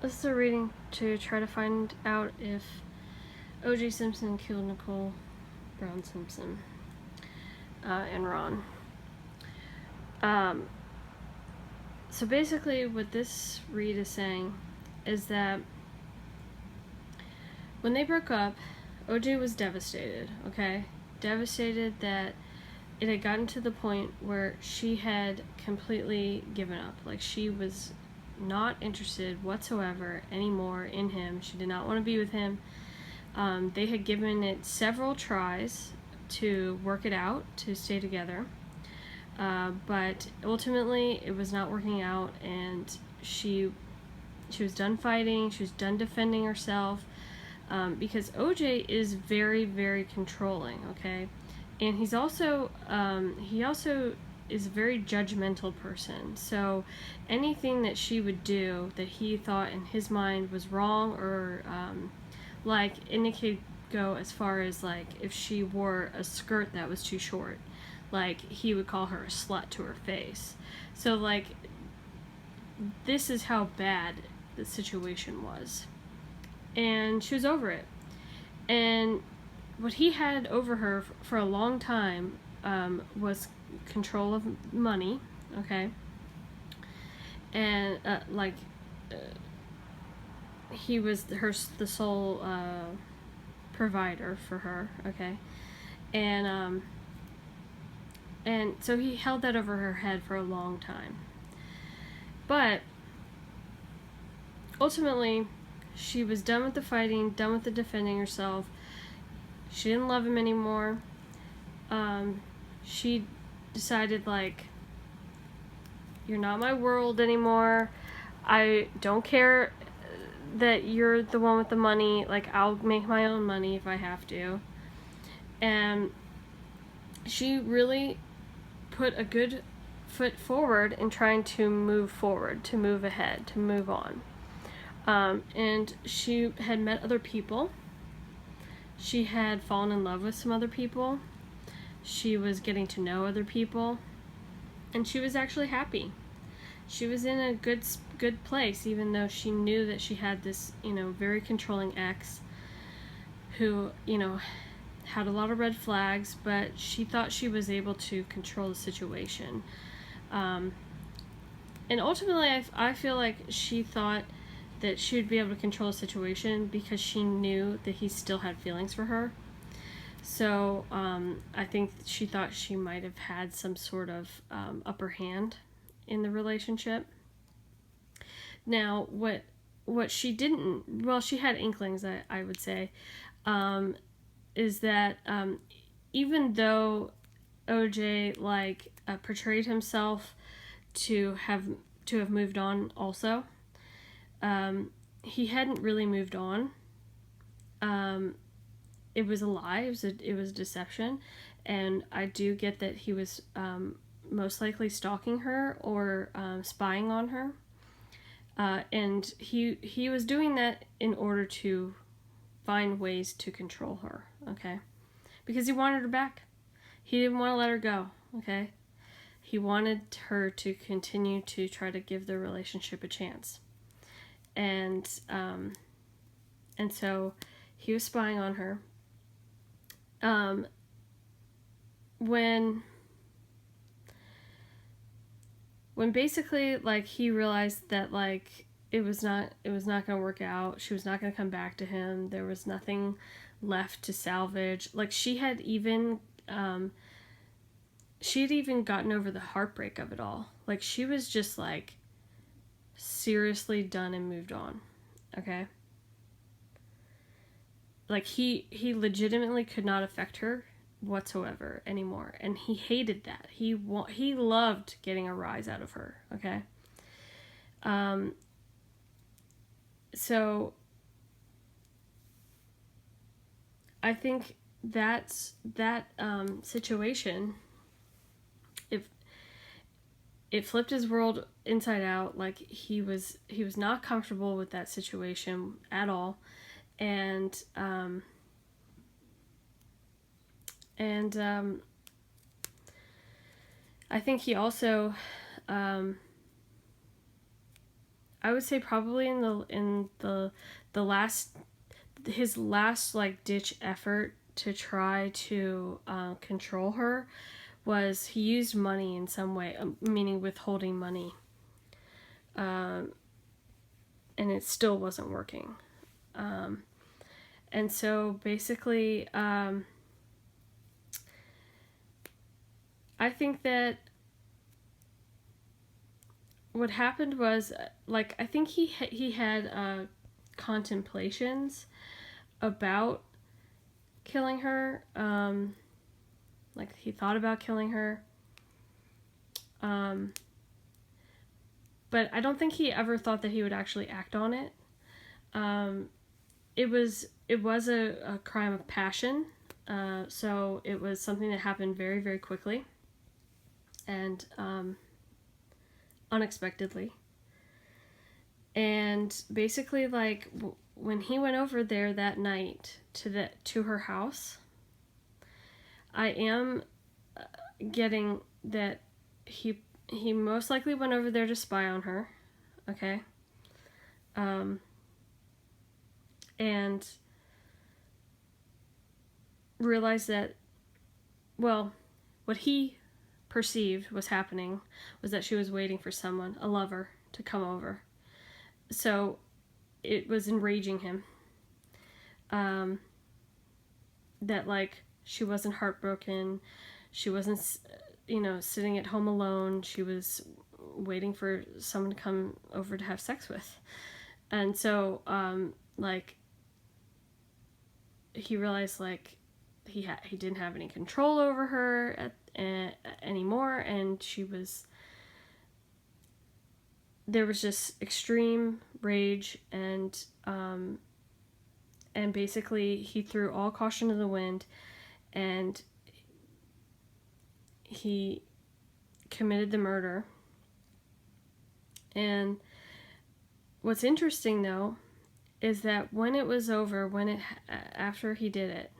This is a reading to try to find out if O.J. Simpson killed Nicole Brown Simpson and Ron. So basically what this read is saying is that when they broke up, O.J. was devastated, okay? Devastated that it had gotten to the point where she had completely given up. Like, she was not interested whatsoever anymore in him. She did not want to be with him. They had given it several tries to work it out, to stay together. But ultimately, it was not working out, and she was done fighting. She was done defending herself, because OJ is very, very controlling. Okay, and he also is a very judgmental person. So anything that she would do that he thought in his mind was wrong, or like, and it could go as far as, like, if she wore a skirt that was too short, like, he would call her a slut to her face. So, like, this is how bad the situation was. And she was over it. And what he had over her for a long time was control of money, okay? And, he was the sole provider for her, okay? And so he held that over her head for a long time. But ultimately, she was done with the fighting, done with the defending herself. She didn't love him anymore. She decided, like, you're not my world anymore. I don't care that you're the one with the money. Like, I'll make my own money if I have to. And she really put a good foot forward in trying to move forward, to move ahead, to move on. And she had met other people. She had fallen in love with some other people. She was getting to know other people. And she was actually happy. She was in a good place, even though she knew that she had this, very controlling ex who, had a lot of red flags, but she thought she was able to control the situation. And ultimately, I feel like she thought that she would be able to control the situation because she knew that he still had feelings for her. So I think she thought she might have had some sort of upper hand in the relationship. Now, what she didn't, well, she had inklings, I would say, is that even though OJ, like, portrayed himself to have moved on also, he hadn't really moved on. It was a lie. It was a deception, and I do get that he was most likely stalking her or spying on her, and he was doing that in order to find ways to control her. Okay, because he wanted her back. He didn't want to let her go. Okay, he wanted her to continue to try to give the relationship a chance, and so he was spying on her. When basically, like, he realized that, like, it was not going to work out. She was not going to come back to him. There was nothing left to salvage. Like, she had even gotten over the heartbreak of it all. Like, she was just, like, seriously done and moved on. Okay? Like, he legitimately could not affect her whatsoever anymore, and he hated that. He loved getting a rise out of her. Okay, so I think that situation, if it flipped his world inside out. Like, he was not comfortable with that situation at all, and I think he also, I I would say probably in the last, his last like ditch effort to try to control her was he used money in some way, meaning withholding money, and it still wasn't working. And so basically, I think that what happened was, like, I think he had contemplations about killing her. Like, he thought about killing her. But I don't think he ever thought that he would actually act on it. It was a crime of passion. So it was something that happened very, very quickly and unexpectedly. And basically, like, when he went over there that night to her house, I am getting that he most likely went over there to spy on her, okay? And realized that, well, what he perceived was happening was that she was waiting for someone, a lover, to come over. So it was enraging him. That, like, she wasn't heartbroken. She wasn't, sitting at home alone. She was waiting for someone to come over to have sex with. And so, like, he realized, like, he didn't have any control over her anymore, and there was just extreme rage, and basically he threw all caution to the wind, and he committed the murder. And what's interesting, though, is that when it was over, after he did it,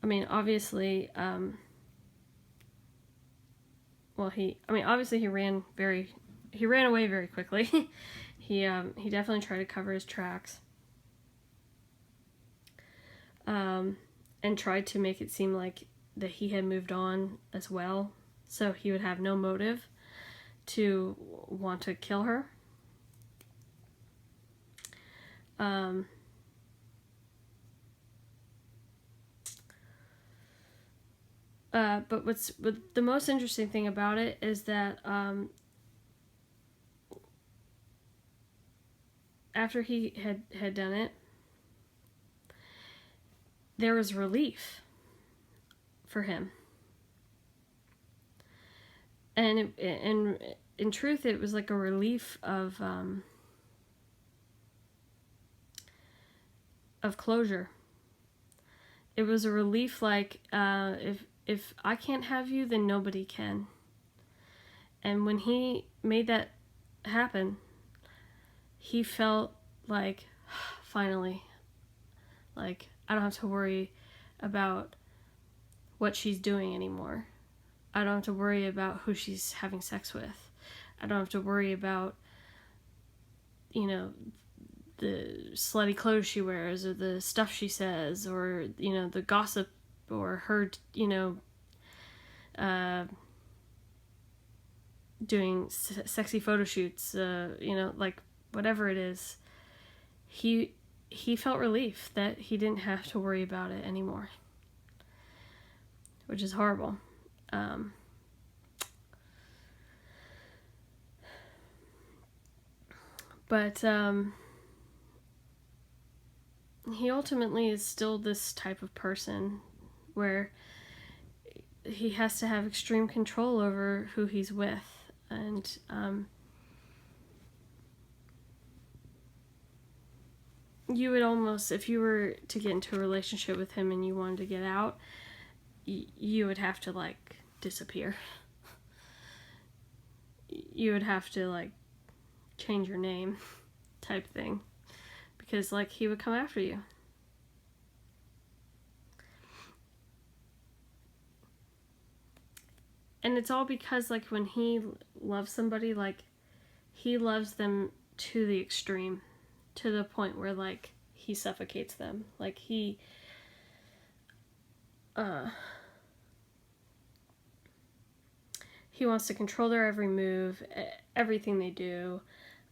I mean, obviously, obviously he ran away very quickly. He definitely tried to cover his tracks. And tried to make it seem like that he had moved on as well, so he would have no motive to want to kill her. But the most interesting thing about it is that after he had done it, there was relief for him. And in truth, it was like a relief of closure. It was a relief, like, if I can't have you, then nobody can. And when he made that happen, he felt like, finally, like, I don't have to worry about what she's doing anymore. I don't have to worry about who she's having sex with. I don't have to worry about, the slutty clothes she wears, or the stuff she says, or, the gossip, or her, doing sexy photo shoots, like, whatever it is. He felt relief that he didn't have to worry about it anymore, which is horrible. But he ultimately is still this type of person where he has to have extreme control over who he's with, and you would almost, if you were to get into a relationship with him and you wanted to get out, you would have to, like, disappear. You would have to, like, change your name type thing, because, like, he would come after you. and it's all because, like, when he loves somebody, like, he loves them to the extreme, to the point where, like, he suffocates them. Like, he wants to control their every move, everything they do,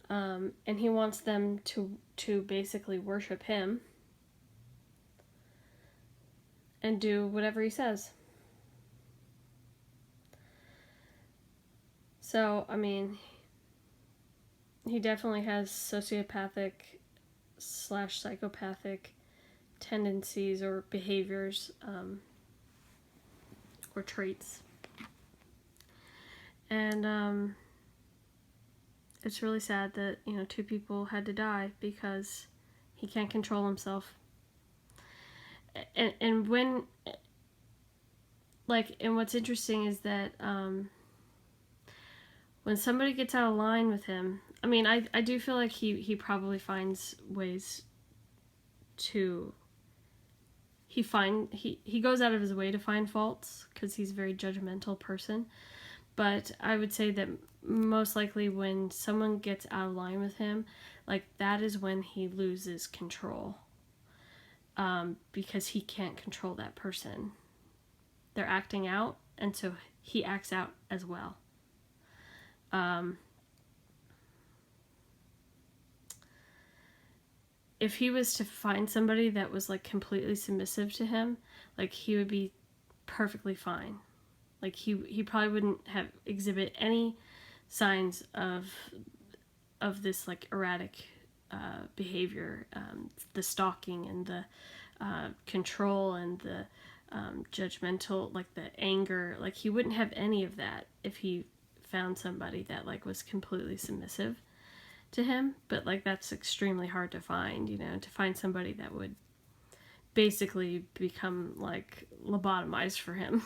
and he wants them to basically worship him and do whatever he says. So, I mean, he definitely has sociopathic / psychopathic tendencies or behaviors, or traits. And it's really sad that, 2 people had to die because he can't control himself. And when, like, and what's interesting is that when somebody gets out of line with him, I mean, I do feel like he probably finds ways to, he goes out of his way to find faults because he's a very judgmental person. But I would say that most likely when someone gets out of line with him, like, that is when he loses control, because he can't control that person. They're acting out, and so he acts out as well. If he was to find somebody that was, like, completely submissive to him, like, he would be perfectly fine. Like, he probably wouldn't have exhibit any signs of this, like, erratic behavior, the stalking and the control and the judgmental, like, the anger. Like, he wouldn't have any of that if he found somebody that, like, was completely submissive to him. But, like, that's extremely hard to find, to find somebody that would basically become, like, lobotomized for him.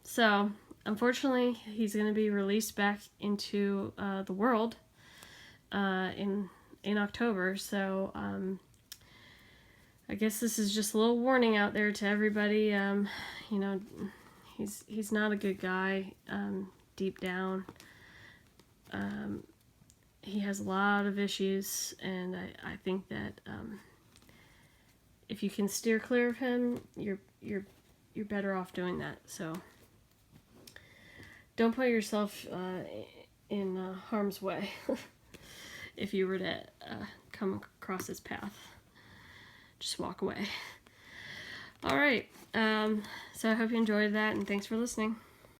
So, unfortunately, he's going to be released back into the world in October. So, I guess this is just a little warning out there to everybody. He's not a good guy deep down. He has a lot of issues, and I think that if you can steer clear of him, you're better off doing that. So don't put yourself in harm's way if you were to come across his path. Just walk away. All right. So I hope you enjoyed that, and thanks for listening.